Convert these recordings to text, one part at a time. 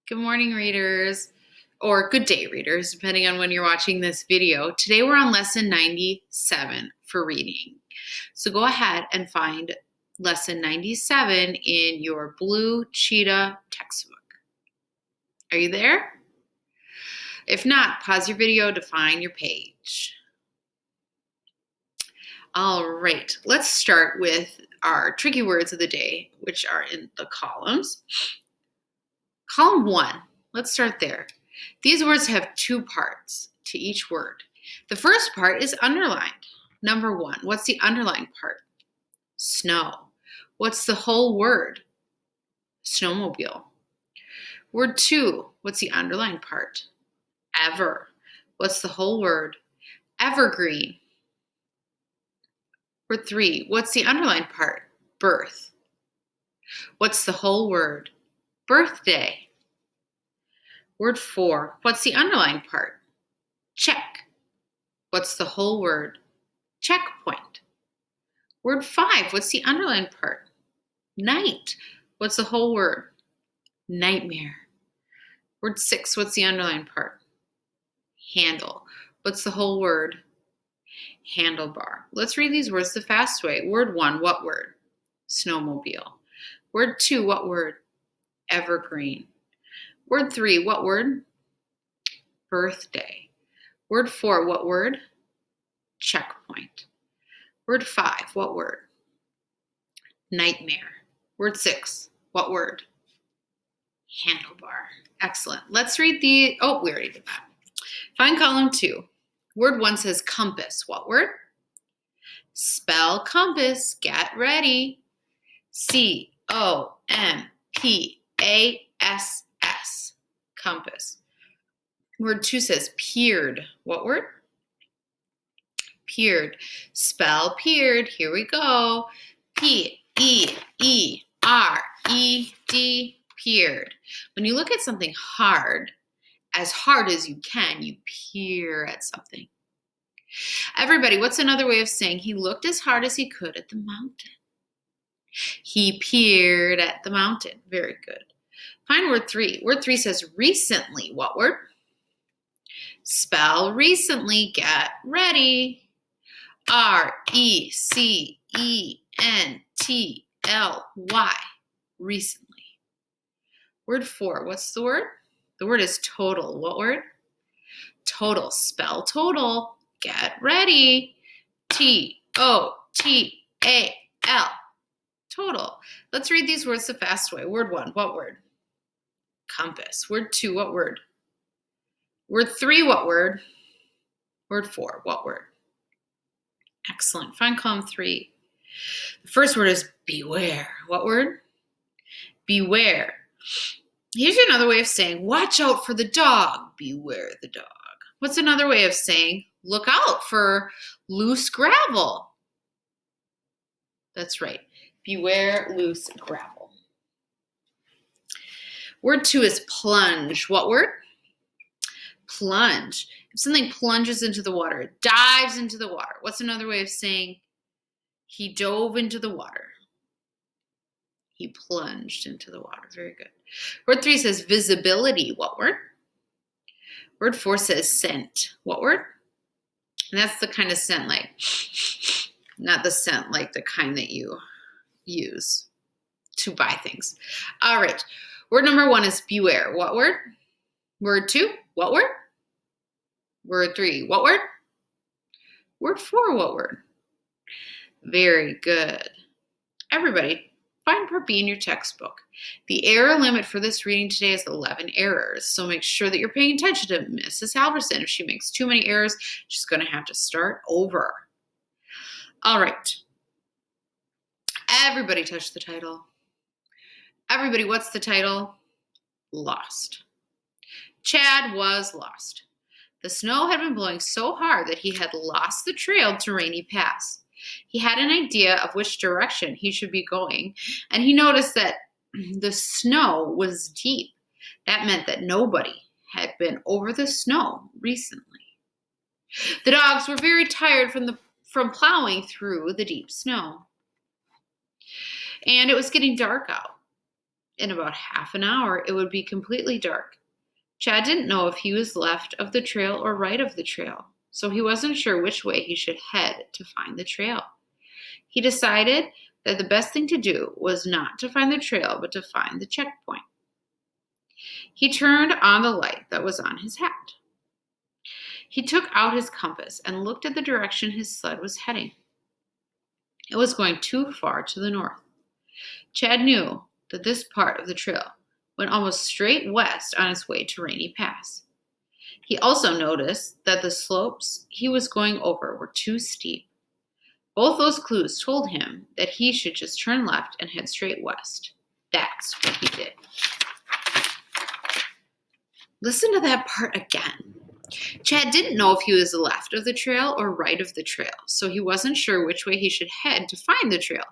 Good morning, readers, or good day, readers, depending on when you're watching this video. Today we're on lesson 97 for reading. So go ahead and find lesson 97 in your Blue Cheetah textbook. Are you there? If not, pause your video to find your page. All right, let's start with our tricky words of the day, which are in the columns. Column 1, let's start there. These words have two parts to each word. The first part is underlined. Number 1, what's the underlined part? Snow. What's the whole word? Snowmobile. Word 2, what's the underlined part? Ever. What's the whole word? Evergreen. Word 3, what's the underlined part? Birth. What's the whole word? Birthday. Word 4, what's the underlined part? Check. What's the whole word? Checkpoint. Word 5, what's the underlined part? Night. What's the whole word? Nightmare. Word 6, what's the underlined part? Handle. What's the whole word? Handlebar. Let's read these words the fast way. Word 1, what word? Snowmobile. Word 2, what word? Evergreen. Word 3, what word? Birthday. Word 4, what word? Checkpoint. Word 5, what word? Nightmare. Word 6, what word? Handlebar. Excellent. Let's read we already did that. Find column 2. Word 1 says compass. What word? Spell compass. Get ready. C-O-M-P-A-S-S. Compass. Word 2 says peered. What word? Peered. Spell peered. Here we go. P-E-E-R-E-D. Peered. When you look at something hard as you can, you peer at something. Everybody, what's another way of saying he looked as hard as he could at the mountain? He peered at the mountain. Very good. Find word 3. Word 3 says recently. What word? Spell recently. Get ready. R-E-C-E-N-T-L-Y. Recently. Word 4. What's the word? The word is total. What word? Total. Spell total. Get ready. T-O-T-A-L. Total. Let's read these words the fast way. Word 1. What word? Compass. Word 2. What word? Word 3. What word? Word 4. What word? Excellent. Find column 3. The first word is beware. What word? Beware. Here's another way of saying, watch out for the dog. Beware the dog. What's another way of saying, look out for loose gravel? That's right. Beware loose gravel. Word 2 is plunge. What word? Plunge. If something plunges into the water, it dives into the water. What's another way of saying he dove into the water? He plunged into the water. Very good. Word 3 says visibility. What word? Word 4 says scent. What word? And that's the kind of scent like, not the scent like the kind that you use to buy things. All right. Word number 1 is beware. What word? Word 2, what word? Word 3, what word? Word 4, what word? Very good. Everybody, find part B in your textbook. The error limit for this reading today is 11 errors, so make sure that you're paying attention to Mrs. Halverson. If she makes too many errors, she's going to have to start over. All right. Everybody touch the title. Everybody, what's the title? Lost. Chad was lost. The snow had been blowing so hard that he had lost the trail to Rainy Pass. He had an idea of which direction he should be going, and he noticed that the snow was deep. That meant that nobody had been over the snow recently. The dogs were very tired from plowing through the deep snow. And it was getting dark out. In about half an hour, it would be completely dark. Chad didn't know if he was left of the trail or right of the trail, so he wasn't sure which way he should head to find the trail. He decided that the best thing to do was not to find the trail, but to find the checkpoint. He turned on the light that was on his hat. He took out his compass and looked at the direction his sled was heading. It was going too far to the north. Chad knew that this part of the trail went almost straight west on its way to Rainy Pass. He also noticed that the slopes he was going over were too steep. Both those clues told him that he should just turn left and head straight west. That's what he did. Listen to that part again. Chad didn't know if he was left of the trail or right of the trail, so he wasn't sure which way he should head to find the trail.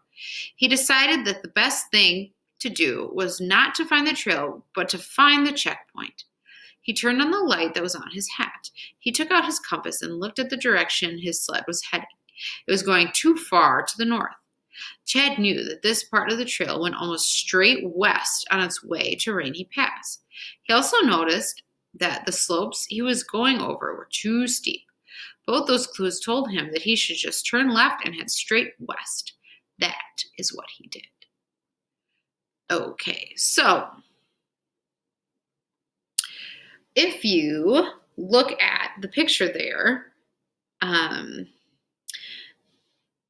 He decided that the best thing to do was not to find the trail, but to find the checkpoint. He turned on the light that was on his hat. He took out his compass and looked at the direction his sled was heading. It was going too far to the north. Chad knew that this part of the trail went almost straight west on its way to Rainy Pass. He also noticed that the slopes he was going over were too steep. Both those clues told him that he should just turn left and head straight west. That is what he did. Okay, so if you look at the picture there,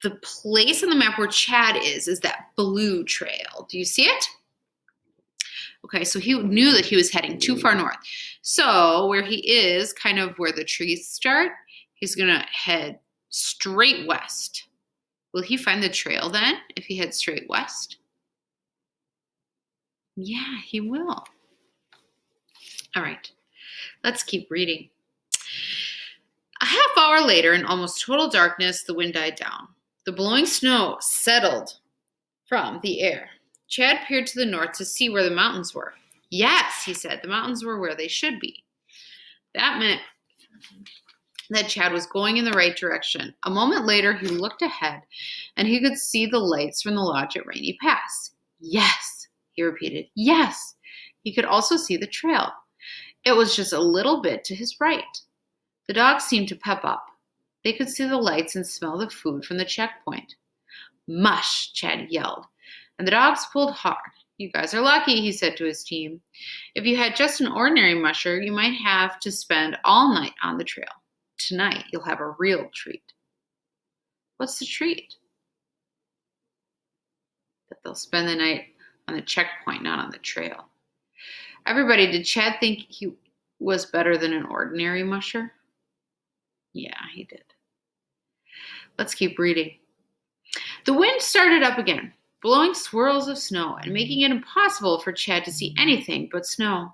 the place on the map where Chad is that blue trail. Do you see it? Okay, so he knew that he was heading too far north. So where he is, kind of where the trees start, he's going to head straight west. Will he find the trail then if he heads straight west? Yeah, he will. All right, let's keep reading. A half hour later, in almost total darkness, the wind died down. The blowing snow settled from the air. Chad peered to the north to see where the mountains were. Yes, he said, the mountains were where they should be. That meant that Chad was going in the right direction. A moment later, he looked ahead, and he could see the lights from the lodge at Rainy Pass. Yes, he repeated. Yes. He could also see the trail. It was just a little bit to his right. The dogs seemed to pep up. They could see the lights and smell the food from the checkpoint. Mush, Chad yelled, and the dogs pulled hard. You guys are lucky, he said to his team. If you had just an ordinary musher, you might have to spend all night on the trail. Tonight, you'll have a real treat. What's the treat? That they'll spend the night on the checkpoint, not on the trail. Everybody, did Chad think he was better than an ordinary musher? Yeah, he did. Let's keep reading. The wind started up again, blowing swirls of snow and making it impossible for Chad to see anything but snow.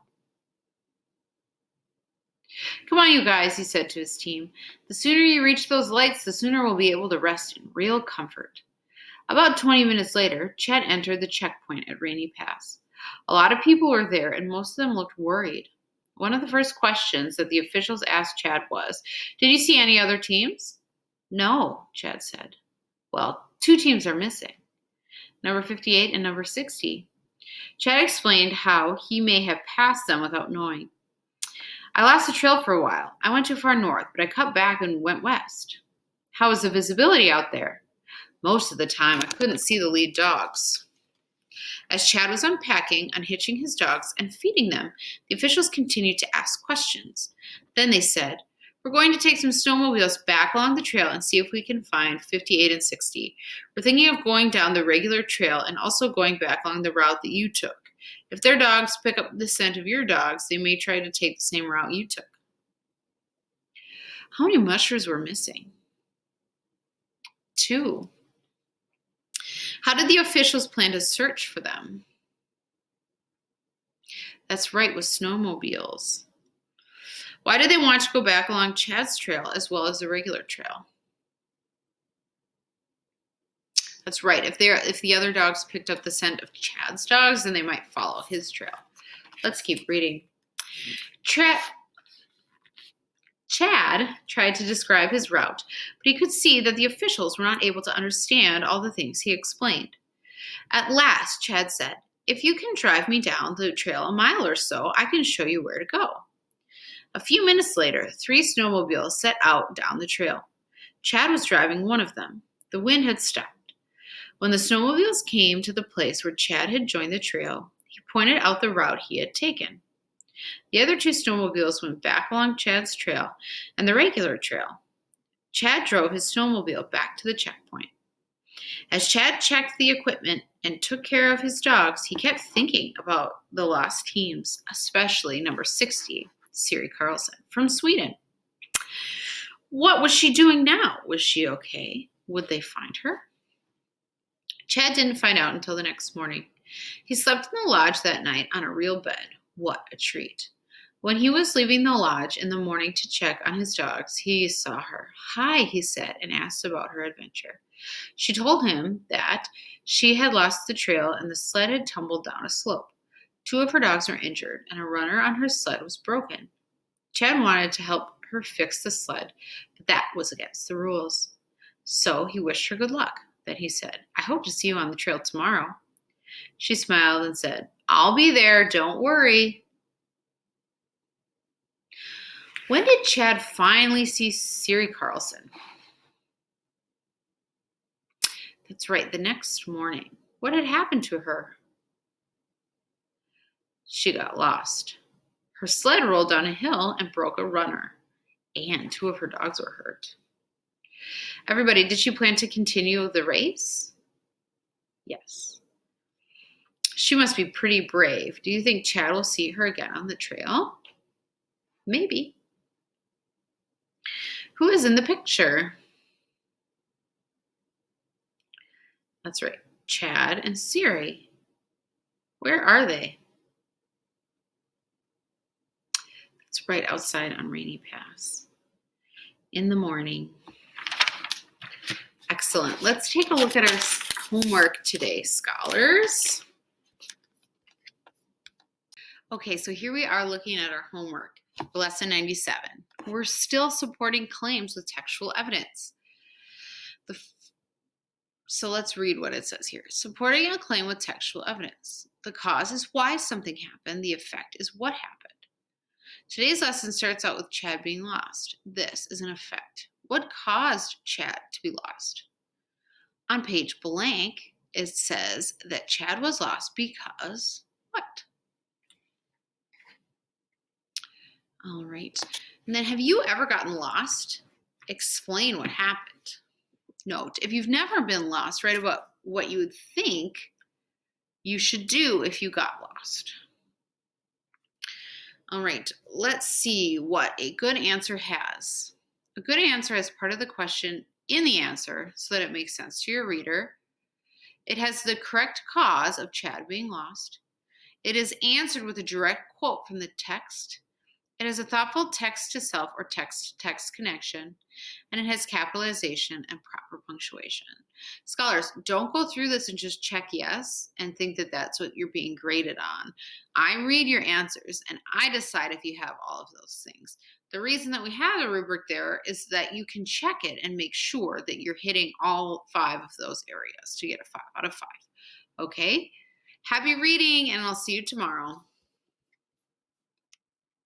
Come on, you guys, he said to his team. The sooner you reach those lights, the sooner we'll be able to rest in real comfort. About 20 minutes later, Chad entered the checkpoint at Rainy Pass. A lot of people were there, and most of them looked worried. One of the first questions that the officials asked Chad was, "Did you see any other teams?" "No," Chad said. "Well, 2 teams are missing. Number 58 and number 60. Chad explained how he may have passed them without knowing. "I lost the trail for a while. I went too far north, but I cut back and went west." "How was the visibility out there?" "Most of the time, I couldn't see the lead dogs." As Chad was unpacking, unhitching his dogs, and feeding them, the officials continued to ask questions. Then they said, "We're going to take some snowmobiles back along the trail and see if we can find 58 and 60. We're thinking of going down the regular trail and also going back along the route that you took. If their dogs pick up the scent of your dogs, they may try to take the same route you took." How many mushers were missing? 2. How did the officials plan to search for them? That's right, with snowmobiles. Why did they want to go back along Chad's trail as well as the regular trail? That's right. If the other dogs picked up the scent of Chad's dogs, then they might follow his trail. Let's keep reading. Chad tried to describe his route, but he could see that the officials were not able to understand all the things he explained. At last, Chad said, If you can drive me down the trail a mile or so, I can show you where to go. A few minutes later, 3 snowmobiles set out down the trail. Chad was driving one of them. The wind had stopped. When the snowmobiles came to the place where Chad had joined the trail, he pointed out the route he had taken. The other 2 snowmobiles went back along Chad's trail and the regular trail. Chad drove his snowmobile back to the checkpoint. As Chad checked the equipment and took care of his dogs, he kept thinking about the lost teams, especially number 60, Siri Carlson, from Sweden. What was she doing now? Was she okay? Would they find her? Chad didn't find out until the next morning. He slept in the lodge that night on a real bed. What a treat. When he was leaving the lodge in the morning to check on his dogs, he saw her. "Hi," he said, and asked about her adventure. She told him that she had lost the trail and the sled had tumbled down a slope. 2 of her dogs were injured, and a runner on her sled was broken. Chad wanted to help her fix the sled, but that was against the rules. So he wished her good luck. Then he said, "I hope to see you on the trail tomorrow." She smiled and said, "I'll be there, don't worry." When did Chad finally see Siri Carlson? That's right, the next morning. What had happened to her? She got lost. Her sled rolled down a hill and broke a runner, and 2 of her dogs were hurt. Everybody, did she plan to continue the race? Yes. She must be pretty brave. Do you think Chad will see her again on the trail? Maybe. Who is in the picture? That's right, Chad and Siri. Where are they? That's right, outside on Rainy Pass. In the morning. Excellent. Let's take a look at our homework today, scholars. Okay, so here we are looking at our homework for lesson 97. We're still supporting claims with textual evidence. So let's read what it says here. Supporting a claim with textual evidence. The cause is why something happened. The effect is what happened. Today's lesson starts out with Chad being lost. This is an effect. What caused Chad to be lost? On page blank, it says that Chad was lost because what? All right. And then, have you ever gotten lost? Explain what happened. Note, if you've never been lost, write about what you would think you should do if you got lost. All right, let's see what a good answer has. A good answer has part of the question in the answer so that it makes sense to your reader. It has the correct cause of Chad being lost. It is answered with a direct quote from the text. It has a thoughtful text-to-self or text-to-text connection, and it has capitalization and proper punctuation. Scholars, don't go through this and just check yes and think that that's what you're being graded on. I read your answers, and I decide if you have all of those things. The reason that we have a rubric there is that you can check it and make sure that you're hitting all 5 of those areas to get a 5 out of 5. Okay? Happy reading, and I'll see you tomorrow.